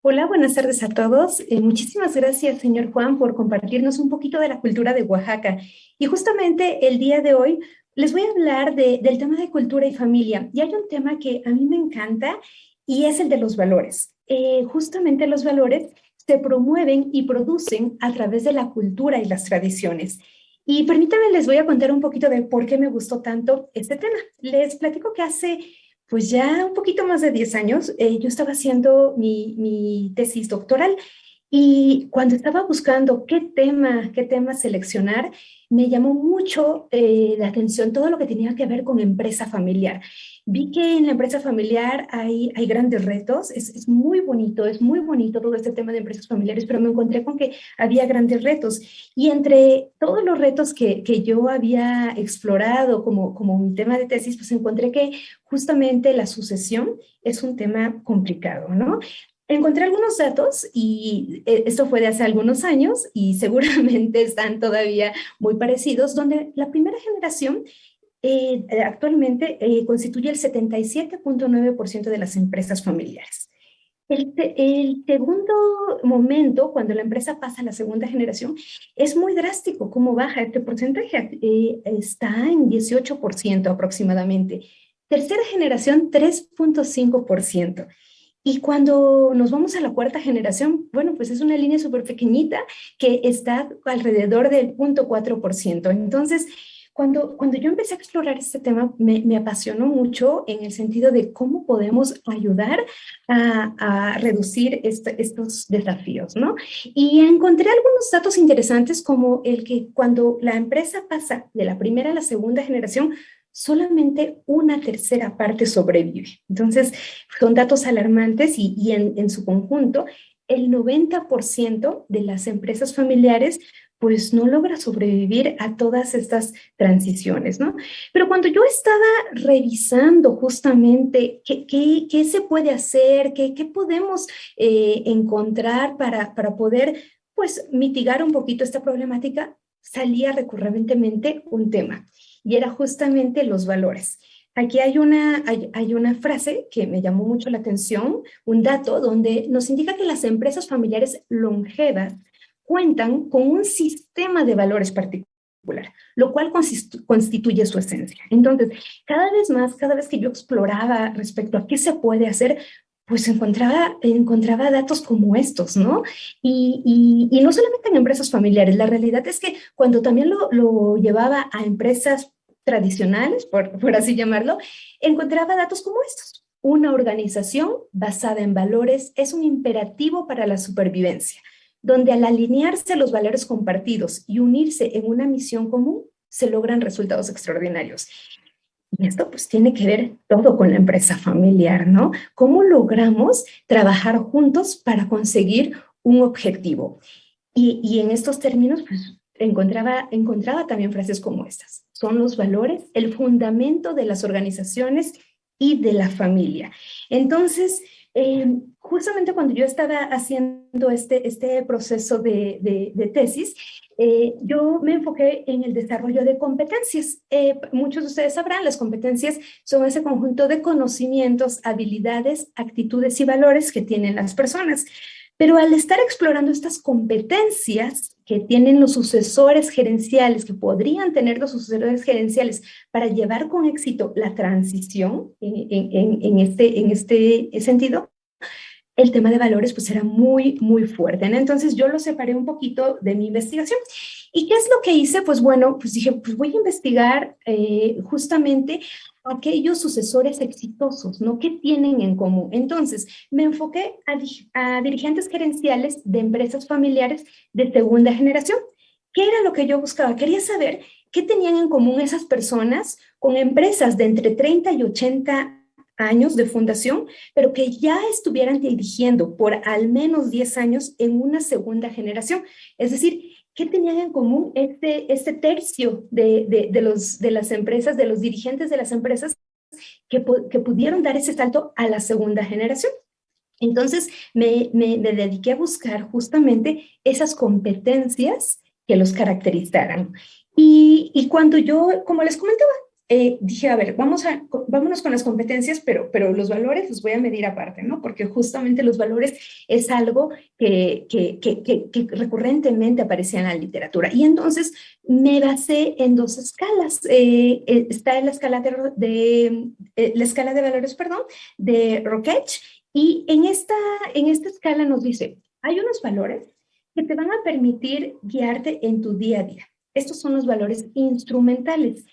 Hola, buenas tardes a todos. Muchísimas gracias, señor Juan, por compartirnos un poquito de la cultura de Oaxaca. Y justamente el día de hoy les voy a hablar del tema de cultura y familia. Y hay un tema que a mí me encanta y es el de los valores. Justamente los valores se promueven y producen a través de la cultura y las tradiciones. Y permítanme, les voy a contar un poquito de por qué me gustó tanto este tema. Les platico que hace pues ya un poquito más de 10 años, yo estaba haciendo mi tesis doctoral y cuando estaba buscando qué tema seleccionar, me llamó mucho la atención todo lo que tenía que ver con empresa familiar. Vi que en la empresa familiar hay grandes retos, es muy bonito todo este tema de empresas familiares, pero me encontré con que había grandes retos. Y entre todos los retos que yo había explorado como mi tema de tesis, pues encontré que justamente la sucesión es un tema complicado, ¿no? Encontré algunos datos y esto fue de hace algunos años y seguramente están todavía muy parecidos, donde la primera generación actualmente constituye el 77.9% de las empresas familiares. El segundo momento, cuando la empresa pasa a la segunda generación, es muy drástico cómo baja este porcentaje. Está en 18% aproximadamente. Tercera generación, 3.5%. Y cuando nos vamos a la cuarta generación, bueno, pues es una línea súper pequeñita que está alrededor del 0.4%. Entonces, cuando yo empecé a explorar este tema, me apasionó mucho en el sentido de cómo podemos ayudar a reducir estos desafíos, ¿no? Y encontré algunos datos interesantes como el que cuando la empresa pasa de la primera a la segunda generación, solamente una tercera parte sobrevive. Entonces, son datos alarmantes y en su conjunto, el 90% de las empresas familiares pues no logra sobrevivir a todas estas transiciones, ¿no? Pero cuando yo estaba revisando justamente qué se puede hacer, qué podemos encontrar para poder pues mitigar un poquito esta problemática, salía recurrentemente un tema y era justamente los valores. Aquí hay una frase que me llamó mucho la atención, un dato donde nos indica que las empresas familiares longevas cuentan con un sistema de valores particular, lo cual constituye su esencia. Entonces, cada vez más, cada vez que yo exploraba respecto a qué se puede hacer, pues encontraba datos como estos, ¿no? Y no solamente en empresas familiares, la realidad es que cuando también lo llevaba a empresas tradicionales, por así llamarlo, encontraba datos como estos. Una organización basada en valores es un imperativo para la supervivencia, donde al alinearse los valores compartidos y unirse en una misión común, se logran resultados extraordinarios. Y esto pues tiene que ver todo con la empresa familiar, ¿no? ¿Cómo logramos trabajar juntos para conseguir un objetivo? Y en estos términos, pues encontraba también frases como estas. Son los valores, el fundamento de las organizaciones y de la familia. Entonces, justamente cuando yo estaba haciendo este proceso de tesis, yo me enfoqué en el desarrollo de competencias. Muchos de ustedes sabrán, las competencias son ese conjunto de conocimientos, habilidades, actitudes y valores que tienen las personas. Pero al estar explorando estas competencias que tienen los sucesores gerenciales, que podrían tener los sucesores gerenciales para llevar con éxito la transición en este sentido, el tema de valores pues era muy fuerte, ¿no? Entonces yo lo separé un poquito de mi investigación. ¿Y qué es lo que hice? Pues bueno, pues dije, pues voy a investigar justamente aquellos sucesores exitosos, ¿no? ¿Qué tienen en común? Entonces me enfoqué a dirigentes gerenciales de empresas familiares de segunda generación. ¿Qué era lo que yo buscaba? Quería saber qué tenían en común esas personas con empresas de entre 30 y 80 años de fundación, pero que ya estuvieran dirigiendo por al menos 10 años en una segunda generación. Es decir, ¿qué tenían en común este tercio de las empresas, de los dirigentes de las empresas que pudieron dar ese salto a la segunda generación? Entonces, me dediqué a buscar justamente esas competencias que los caracterizaran. Y cuando yo, como les comentaba, dije, a ver, vámonos con las competencias, pero los valores los voy a medir aparte, ¿no? Porque justamente los valores es algo que recurrentemente aparecía en la literatura. Y entonces me basé en dos escalas. Está en la escala la escala de valores, perdón, de Rocketch, y en esta escala nos dice, hay unos valores que te van a permitir guiarte en tu día a día. Estos son los valores instrumentales.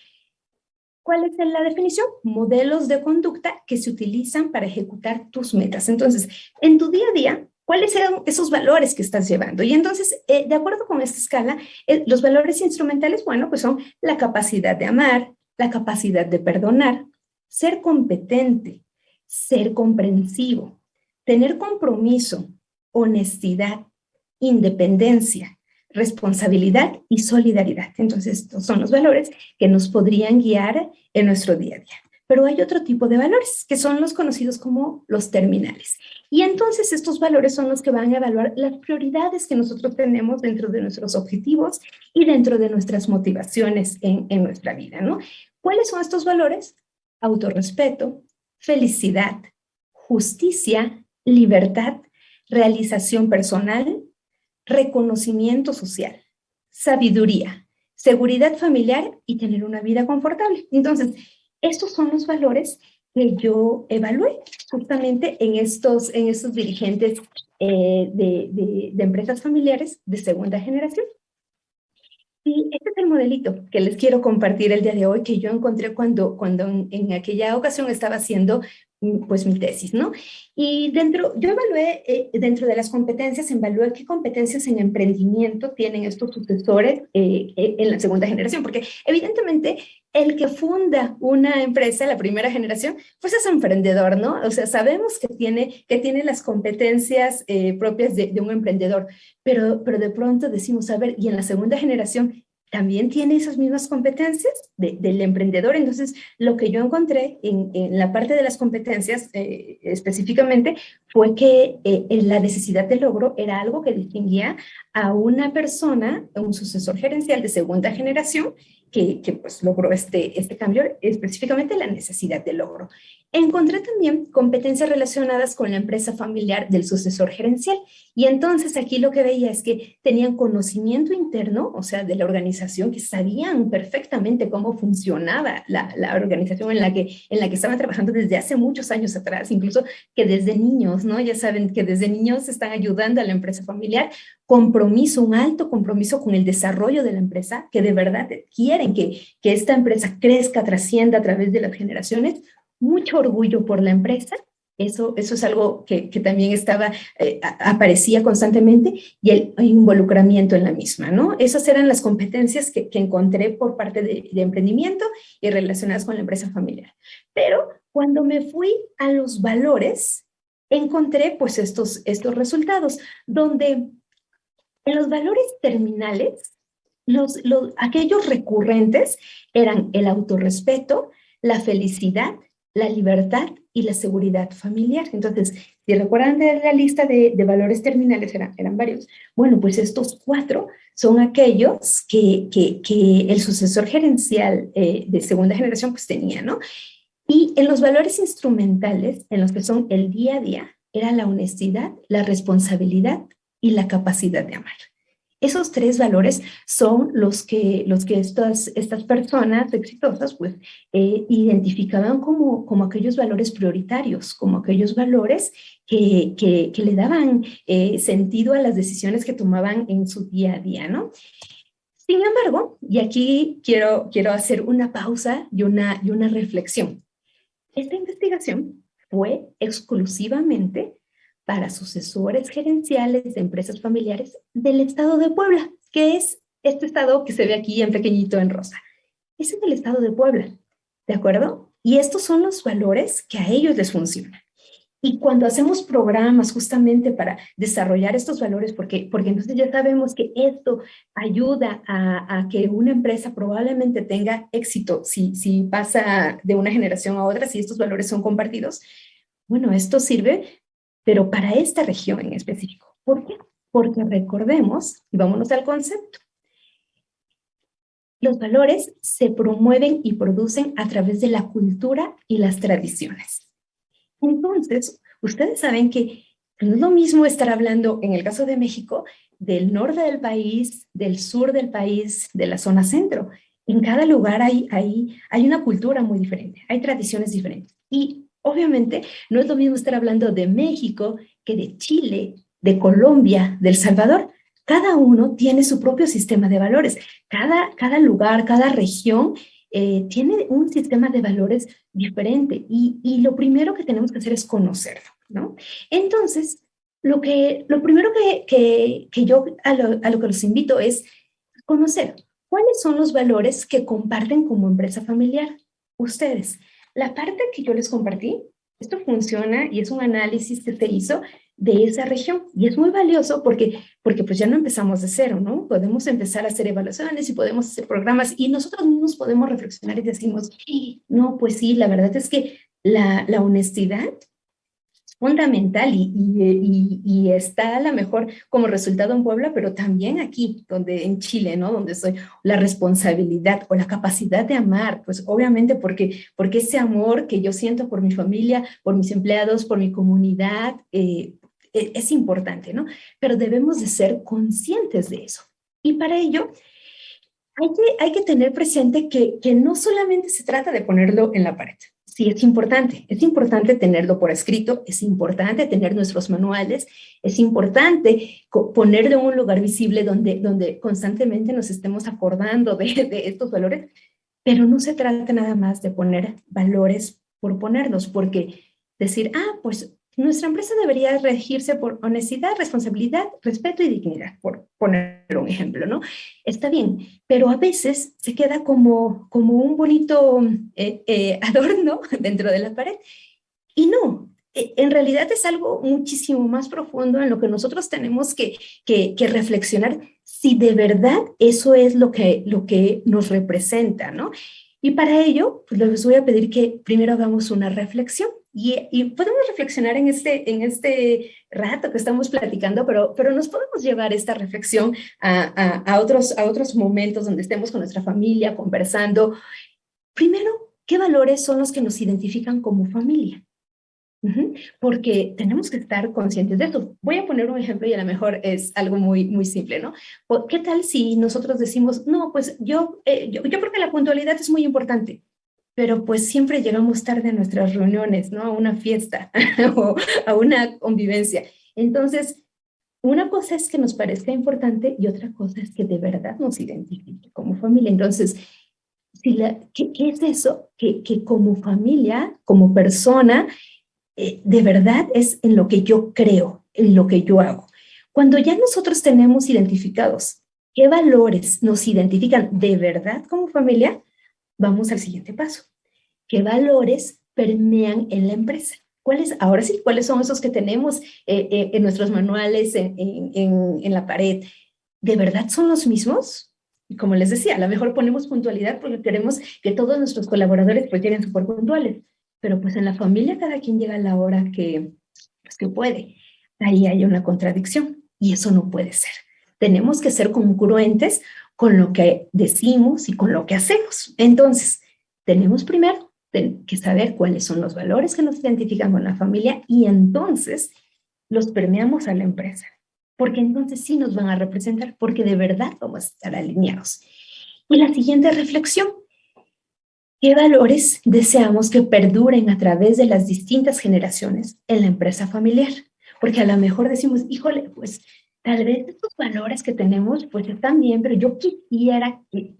¿Cuál es la definición? Modelos de conducta que se utilizan para ejecutar tus metas. Entonces, en tu día a día, ¿cuáles eran esos valores que estás llevando? Y entonces, de acuerdo con esta escala, los valores instrumentales, bueno, pues son la capacidad de amar, la capacidad de perdonar, ser competente, ser comprensivo, tener compromiso, honestidad, independencia, responsabilidad y solidaridad. Entonces, estos son los valores que nos podrían guiar en nuestro día a día. Pero hay otro tipo de valores, que son los conocidos como los terminales. Y entonces estos valores son los que van a evaluar las prioridades que nosotros tenemos dentro de nuestros objetivos y dentro de nuestras motivaciones en nuestra vida, ¿no? ¿Cuáles son estos valores? Autorrespeto, felicidad, justicia, libertad, realización personal, reconocimiento social, sabiduría, seguridad familiar y tener una vida confortable. Entonces, estos son los valores que yo evalué justamente en estos dirigentes de empresas familiares de segunda generación. Y este es el modelito que les quiero compartir el día de hoy, que yo encontré cuando en aquella ocasión estaba haciendo pues mi tesis, ¿no? Y yo evalué, dentro de las competencias, evalué qué competencias en emprendimiento tienen estos sucesores en la segunda generación, porque evidentemente el que funda una empresa, la primera generación, pues es emprendedor, ¿no? O sea, sabemos que tiene las competencias propias de un emprendedor, pero de pronto decimos, a ver, y en la segunda generación también tiene esas mismas competencias del emprendedor. Entonces, lo que yo encontré en la parte de las competencias específicamente fue que la necesidad de logro era algo que distinguía a una persona, un sucesor gerencial de segunda generación, que pues logró este cambio, específicamente la necesidad de logro. Encontré también competencias relacionadas con la empresa familiar del sucesor gerencial. Y entonces aquí lo que veía es que tenían conocimiento interno, o sea, de la organización, que sabían perfectamente cómo funcionaba la organización en la que estaban trabajando desde hace muchos años atrás, incluso que desde niños, ¿no? Ya saben que desde niños están ayudando a la empresa familiar, compromiso, un alto compromiso con el desarrollo de la empresa, que de verdad quieren que esta empresa crezca, trascienda a través de las generaciones, mucho orgullo por la empresa. Eso es algo que también aparecía constantemente, y el involucramiento en la misma, ¿no? Esas eran las competencias que encontré por parte de emprendimiento y relacionadas con la empresa familiar. Pero cuando me fui a los valores, encontré pues estos resultados, donde en los valores terminales, aquellos recurrentes eran el autorrespeto, la felicidad, la libertad y la seguridad familiar. Entonces, si recuerdan de la lista de valores terminales, eran varios. Bueno, pues estos cuatro son aquellos que el sucesor gerencial de segunda generación pues tenía, ¿no? Y en los valores instrumentales, en los que son el día a día, era la honestidad, la responsabilidad y la capacidad de amar. Esos tres valores son los que estas personas exitosas pues identificaban como aquellos valores prioritarios, como aquellos valores que le daban sentido a las decisiones que tomaban en su día a día, ¿no? Sin embargo, y aquí quiero hacer una pausa y una reflexión. Esta investigación fue exclusivamente para sucesores gerenciales de empresas familiares del estado de Puebla, que es este estado que se ve aquí en pequeñito en rosa. Es en el estado de Puebla, ¿de acuerdo? Y estos son los valores que a ellos les funcionan. Y cuando hacemos programas justamente para desarrollar estos valores, porque entonces ya sabemos que esto ayuda a que una empresa probablemente tenga éxito si pasa de una generación a otra, si estos valores son compartidos, bueno, esto sirve, pero para esta región en específico. ¿Por qué? Porque recordemos, y vámonos al concepto, Los valores se promueven y producen a través de la cultura y las tradiciones. Entonces, ustedes saben que no es lo mismo estar hablando, en el caso de México, del norte del país, del sur del país, de la zona centro. En cada lugar hay una cultura muy diferente, hay tradiciones diferentes. Y obviamente no es lo mismo estar hablando de México que de Chile, de Colombia, de El Salvador. Cada uno tiene su propio sistema de valores. Cada lugar, cada región tiene un sistema de valores diferente y lo primero que tenemos que hacer es conocerlo, ¿no? Entonces, lo primero que yo a lo que los invito es conocer cuáles son los valores que comparten como empresa familiar. Ustedes, la parte que yo les compartí, esto funciona y es un análisis que se hizo de esa región y es muy valioso porque pues ya no empezamos de cero, ¿no? Podemos empezar a hacer evaluaciones y podemos hacer programas y nosotros mismos podemos reflexionar y decimos, no, pues sí, la verdad es que la honestidad fundamental y está a lo mejor como resultado en Puebla, pero también aquí, donde en Chile, ¿no? Donde soy, la responsabilidad o la capacidad de amar, pues obviamente porque ese amor que yo siento por mi familia, por mis empleados, por mi comunidad, es importante, ¿no? Pero debemos de ser conscientes de eso. Y para ello, hay que tener presente que no solamente se trata de ponerlo en la pared. Sí, es importante tenerlo por escrito, es importante tener nuestros manuales, es importante ponerlo en un lugar visible donde constantemente nos estemos acordando de estos valores, pero no se trata nada más de poner valores por ponerlos, porque decir, pues nuestra empresa debería regirse por honestidad, responsabilidad, respeto y dignidad, por poner un ejemplo, ¿no? Está bien, pero a veces se queda como un bonito adorno dentro de la pared y no, en realidad es algo muchísimo más profundo en lo que nosotros tenemos que reflexionar si de verdad eso es lo que nos representa, ¿no? Y para ello, pues les voy a pedir que primero hagamos una reflexión y podemos reflexionar en este rato que estamos platicando, pero nos podemos llevar esta reflexión a otros momentos donde estemos con nuestra familia, conversando. Primero, ¿qué valores son los que nos identifican como familia? Porque tenemos que estar conscientes de esto. Voy a poner un ejemplo y a lo mejor es algo muy simple, ¿no? ¿Qué tal si nosotros decimos, no, pues yo creo que la puntualidad es muy importante, pero pues siempre llegamos tarde a nuestras reuniones, ¿no? A una fiesta o a una convivencia. Entonces, una cosa es que nos parezca importante y otra cosa es que de verdad nos identifique como familia. Entonces, ¿qué es eso? Que como familia, como persona, de verdad es en lo que yo creo, en lo que yo hago. Cuando ya nosotros tenemos identificados qué valores nos identifican de verdad como familia, vamos al siguiente paso. ¿Qué valores permean en la empresa? Ahora sí, cuáles son esos que tenemos en nuestros manuales, en la pared? ¿De verdad son los mismos? Y como les decía, a lo mejor ponemos puntualidad porque queremos que todos nuestros colaboradores pues lleguen súper puntuales, pero pues en la familia cada quien llega a la hora pues, que puede. Ahí hay una contradicción y eso no puede ser. Tenemos que ser congruentes con lo que decimos y con lo que hacemos. Entonces, tenemos primero que saber cuáles son los valores que nos identifican con la familia y entonces los permeamos a la empresa, porque entonces sí nos van a representar, porque de verdad vamos a estar alineados. Y la siguiente reflexión, ¿qué valores deseamos que perduren a través de las distintas generaciones en la empresa familiar? Porque a lo mejor decimos, híjole, pues tal vez estos valores que tenemos pues están bien, pero yo quisiera que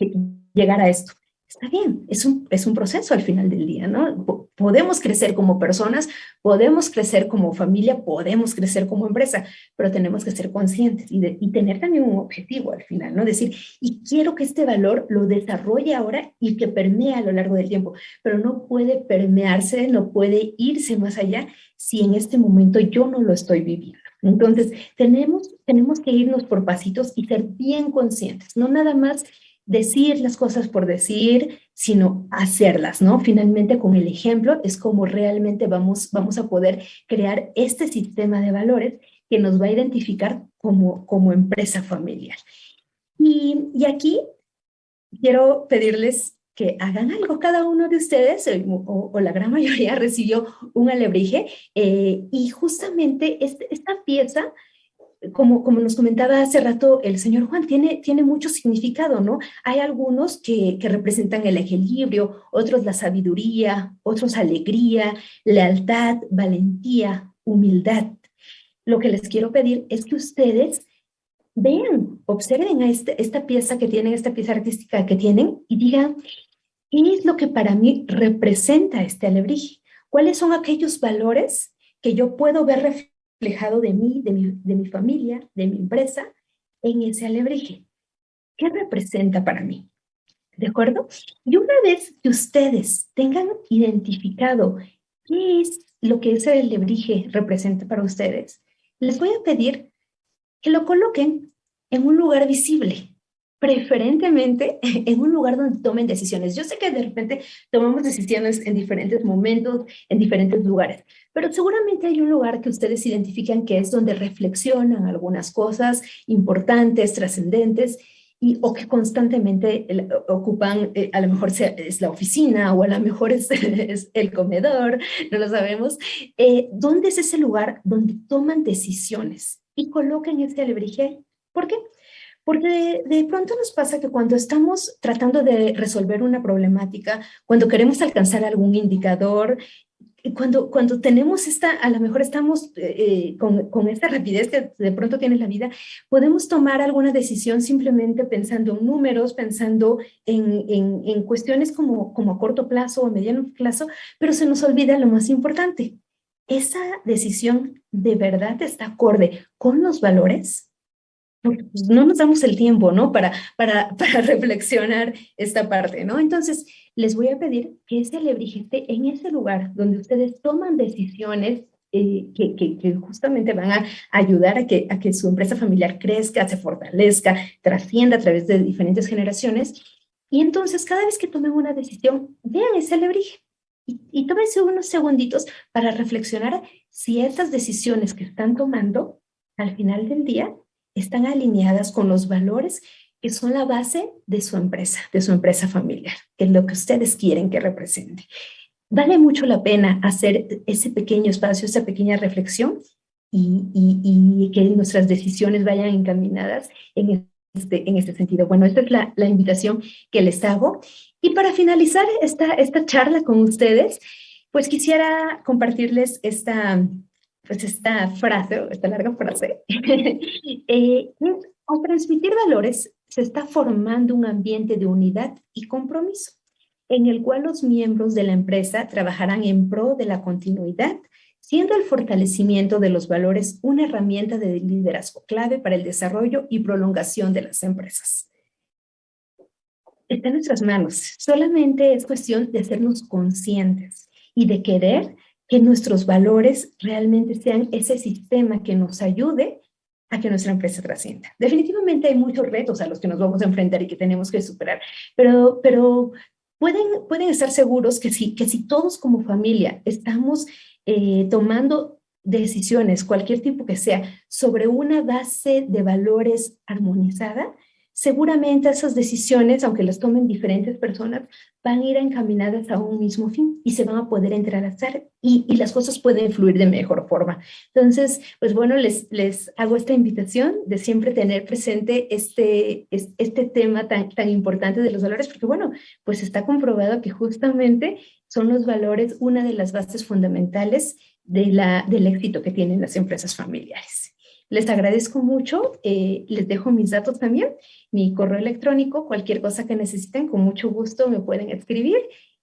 llegara a esto. Está bien, es un proceso al final del día, ¿no? Podemos crecer como personas, podemos crecer como familia, podemos crecer como empresa, pero tenemos que ser conscientes y tener también un objetivo al final, ¿no? Decir, y quiero que este valor lo desarrolle ahora y que permee a lo largo del tiempo, pero no puede permearse, no puede irse más allá si en este momento yo no lo estoy viviendo. Entonces, tenemos que irnos por pasitos y ser bien conscientes, no nada más decir las cosas por decir, sino hacerlas, ¿no? Finalmente, con el ejemplo es como realmente vamos a poder crear este sistema de valores que nos va a identificar como empresa familiar. Y aquí quiero pedirles que hagan algo. Cada uno de ustedes, o la gran mayoría, recibió un alebrije y justamente esta pieza, como nos comentaba hace rato el señor Juan, tiene mucho significado, ¿no? Hay algunos que representan el equilibrio, otros la sabiduría, otros alegría, lealtad, valentía, humildad. Lo que les quiero pedir es que ustedes vean, observen a esta pieza que tienen, esta pieza artística que tienen y digan, ¿qué es lo que para mí representa este alebrije? ¿Cuáles son aquellos valores que yo puedo ver reflejado de mí, de mi familia, de mi empresa, en ese alebrije? ¿Qué representa para mí? ¿De acuerdo? Y una vez que ustedes tengan identificado qué es lo que ese alebrije representa para ustedes, les voy a pedir que lo coloquen en un lugar visible, preferentemente en un lugar donde tomen decisiones. Yo sé que de repente tomamos decisiones en diferentes momentos, en diferentes lugares, pero seguramente hay un lugar que ustedes identifican que es donde reflexionan algunas cosas importantes, trascendentes, o que constantemente ocupan, a lo mejor es la oficina o a lo mejor es el comedor, no lo sabemos. ¿Dónde es ese lugar donde toman decisiones? Y coloquen ese alebrije ahí. ¿Por qué? Porque de pronto nos pasa que cuando estamos tratando de resolver una problemática, cuando queremos alcanzar algún indicador, cuando tenemos a lo mejor estamos con esta rapidez que de pronto tiene la vida, podemos tomar alguna decisión simplemente pensando en números, pensando en cuestiones como a corto plazo o a mediano plazo, pero se nos olvida lo más importante. ¿Esa decisión de verdad está acorde con los valores? Porque pues, no nos damos el tiempo, ¿no? Para reflexionar esta parte, ¿no? Entonces, les voy a pedir que ese alebrije esté en ese lugar donde ustedes toman decisiones que justamente van a ayudar a que su empresa familiar crezca, se fortalezca, trascienda a través de diferentes generaciones. Y entonces, cada vez que tomen una decisión, vean ese alebrije y tómense unos segunditos para reflexionar si esas decisiones que están tomando al final del día están alineadas con los valores que son la base de su empresa familiar, que es lo que ustedes quieren que represente. Vale mucho la pena hacer ese pequeño espacio, esa pequeña reflexión y que nuestras decisiones vayan encaminadas en este sentido. Bueno, esta es la invitación que les hago. Y para finalizar esta charla con ustedes, pues quisiera compartirles esta frase, esta larga frase. Al transmitir valores, se está formando un ambiente de unidad y compromiso, en el cual los miembros de la empresa trabajarán en pro de la continuidad, siendo el fortalecimiento de los valores una herramienta de liderazgo clave para el desarrollo y prolongación de las empresas. Está en nuestras manos, solamente es cuestión de hacernos conscientes y de querer que nuestros valores realmente sean ese sistema que nos ayude a que nuestra empresa trascienda. Definitivamente hay muchos retos a los que nos vamos a enfrentar y que tenemos que superar, pero pueden estar seguros que si todos como familia estamos tomando decisiones, cualquier tipo que sea, sobre una base de valores armonizada, seguramente esas decisiones, aunque las tomen diferentes personas, van a ir encaminadas a un mismo fin y se van a poder entrelazar y las cosas pueden fluir de mejor forma. Entonces, pues bueno, les hago esta invitación de siempre tener presente este tema tan importante de los valores, porque bueno, pues está comprobado que justamente son los valores una de las bases fundamentales del éxito que tienen las empresas familiares. Les agradezco mucho, les dejo mis datos también, mi correo electrónico, cualquier cosa que necesiten, con mucho gusto me pueden escribir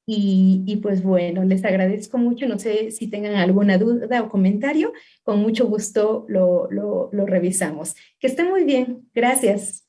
y pues bueno, les agradezco mucho, no sé si tengan alguna duda o comentario, con mucho gusto lo revisamos. Que estén muy bien, gracias.